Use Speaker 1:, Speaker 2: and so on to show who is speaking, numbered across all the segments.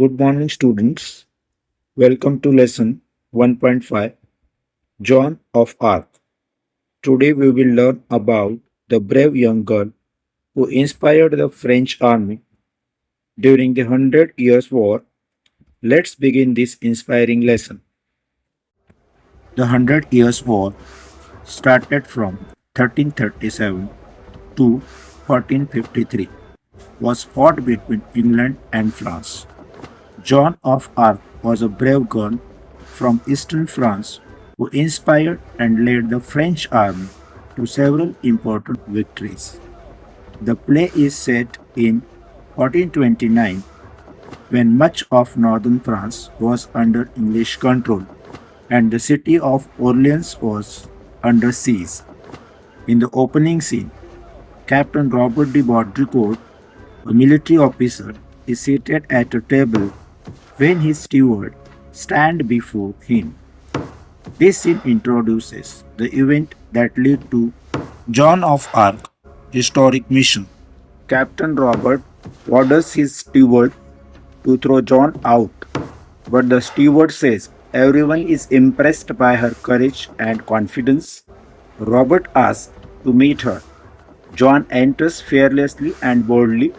Speaker 1: Good morning, students. Welcome to lesson 1.5 Joan of Arc. Today we will learn about the brave young girl who inspired the French army during the Hundred Years' War. Let's begin this inspiring lesson. The Hundred Years' War started from 1337 to 1453, was fought between England and France. Joan of Arc was a brave girl from eastern France who inspired and led the French army to several important victories. The play is set in 1429 when much of northern France was under English control and the city of Orleans was under siege. In the opening scene, Captain Robert de Baudricourt, a military officer, is seated at a table when his steward stand before him. This scene introduces the event that led to Joan of Arc historic mission. Captain Robert orders his steward to throw John out, but the steward says everyone is impressed by her courage and confidence. Robert asks to meet her. John enters fearlessly and boldly,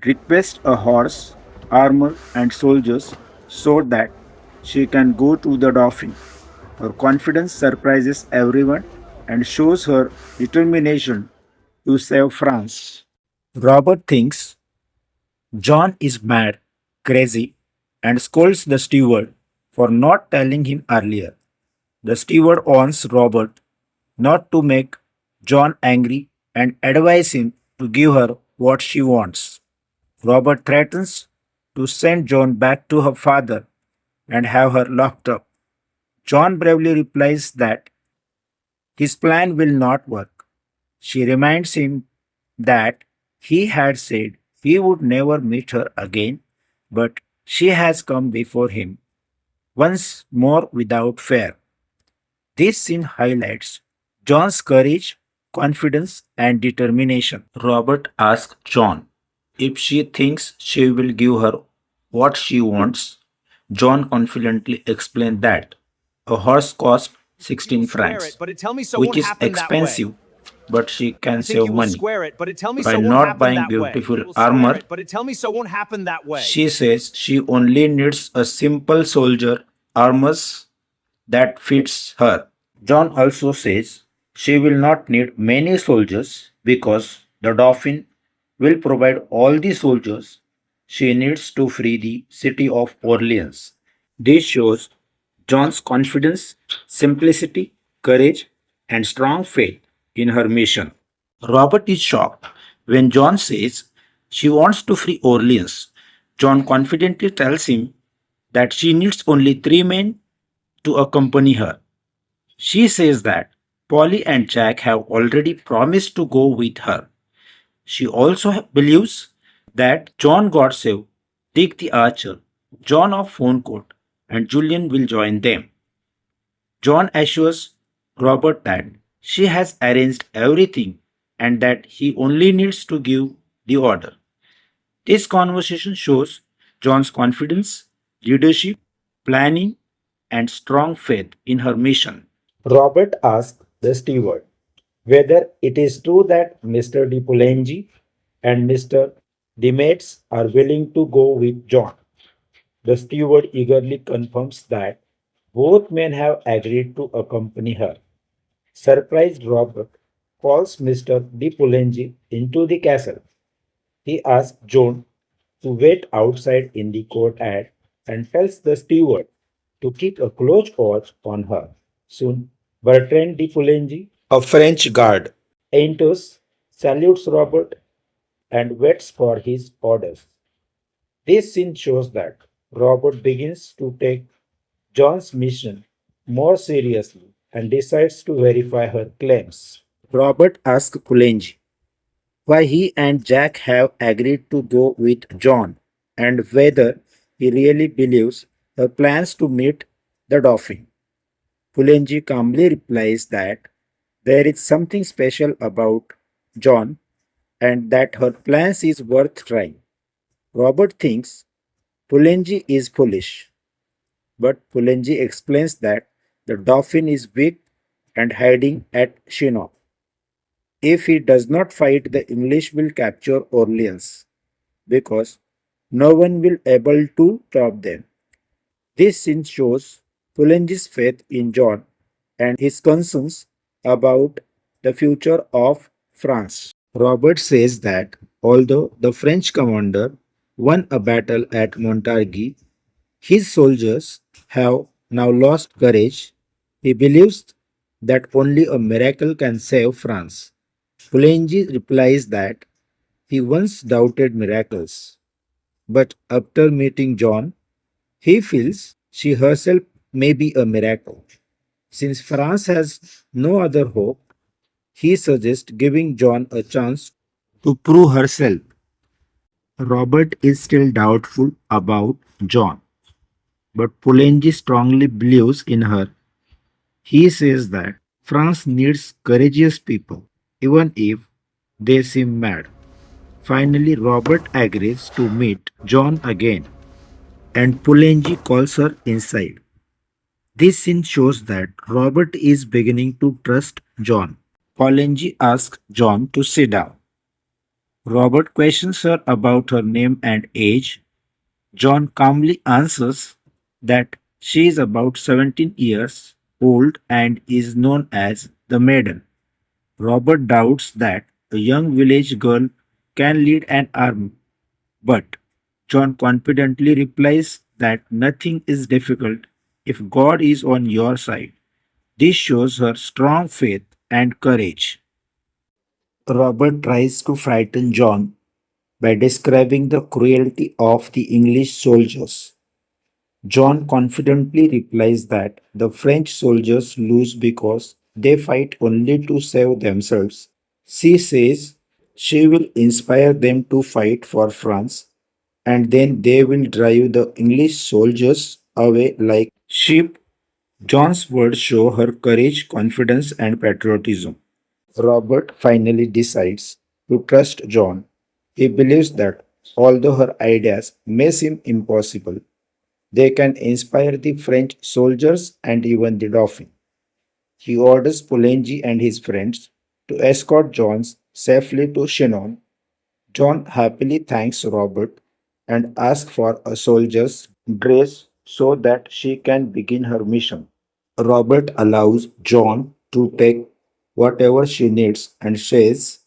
Speaker 1: requests a horse, armor, and soldiers so that she can go to the Dauphin. Her confidence surprises everyone and shows her determination to save France. Robert thinks John is mad, crazy, and scolds the steward for not telling him earlier. The steward warns Robert not to make John angry and advises him to give her what she wants. Robert threatens to send Joan back to her father and have her locked up. John bravely replies that his plan will not work. She reminds him that he had said he would never meet her again, but she has come before him once more without fear. This scene highlights John's courage, confidence, and determination. Robert asks John if she thinks she will give her what she wants. John confidently explained that a horse costs 16 francs, which is expensive, but she can save money. By not buying beautiful armor, she says she only needs a simple soldier armors that fits her. John also says she will not need many soldiers because the Dauphin will provide all the soldiers she needs to free the city of Orleans. This shows John's confidence, simplicity, courage, and strong faith in her mission. Robert is shocked when John says she wants to free Orleans. John confidently tells him that she needs only 3 men to accompany her. She says that Polly and Jack have already promised to go with her. She also believes that John Godsev, Dick the Archer, John of Fauncourt, and Julian will join them. John assures Robert that she has arranged everything and that he only needs to give the order. This conversation shows John's confidence, leadership, planning, and strong faith in her mission. Robert asked the steward whether it is true that Mr. de Poulengy and Mr. Demates are willing to go with John. The steward eagerly confirms that both men have agreed to accompany her. Surprised Robert calls Mr. de Poulengy into the castle. He asks Joan to wait outside in the courtyard and tells the steward to keep a close watch on her. Soon, Bertrand de Poulengy, a French guard, enters, salutes Robert, and waits for his orders. This scene shows that Robert begins to take John's mission more seriously and decides to verify her claims. Robert asks Poulengy why he and Jack have agreed to go with John and whether he really believes her plans to meet the Dauphin. Poulengy calmly replies that there is something special about John and that her plans is worth trying. Robert thinks Pulenji is foolish, but Pulenji explains that the Dauphin is weak and hiding at Chinon. If he does not fight, the English will capture Orleans because no one will able to stop them. This scene shows Pulenji's faith in John and his concerns about the future of France. Robert says that although the French commander won a battle at Montargis, his soldiers have now lost courage. He believes that only a miracle can save France. Pulenji replies that he once doubted miracles, but after meeting John, he feels she herself may be a miracle. Since France has no other hope, he suggests giving John a chance to prove herself. Robert is still doubtful about John, but Pulenji strongly believes in her. He says that France needs courageous people, even if they seem mad. Finally, Robert agrees to meet John again, and Pulenji calls her inside. This scene shows that Robert is beginning to trust John. Pulenji asks John to sit down. Robert questions her about her name and age. John calmly answers that she is about 17 years old and is known as the Maiden. Robert doubts that a young village girl can lead an army, but John confidently replies that nothing is difficult if God is on your side. This shows her strong faith and courage. Robert tries to frighten John by describing the cruelty of the English soldiers. John confidently replies that the French soldiers lose because they fight only to save themselves. She says she will inspire them to fight for France and then they will drive the English soldiers away like sheep. John's words show her courage, confidence, and patriotism. Robert finally decides to trust John. He believes that although her ideas may seem impossible, they can inspire the French soldiers and even the Dauphin. He orders Pulenji and his friends to escort John safely to Chinon. John happily thanks Robert and asks for a soldier's dress so that she can begin her mission. Robert allows John to take whatever she needs and says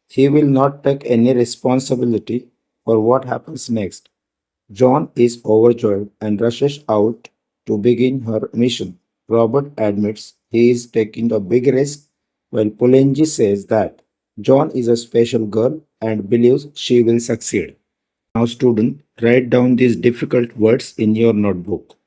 Speaker 1: he will not take any responsibility for what happens next. John is overjoyed and rushes out to begin her mission. Robert admits he is taking a big risk, while Pulenji says that John is a special girl and believes she will succeed. Now, student, write down these difficult words in your notebook.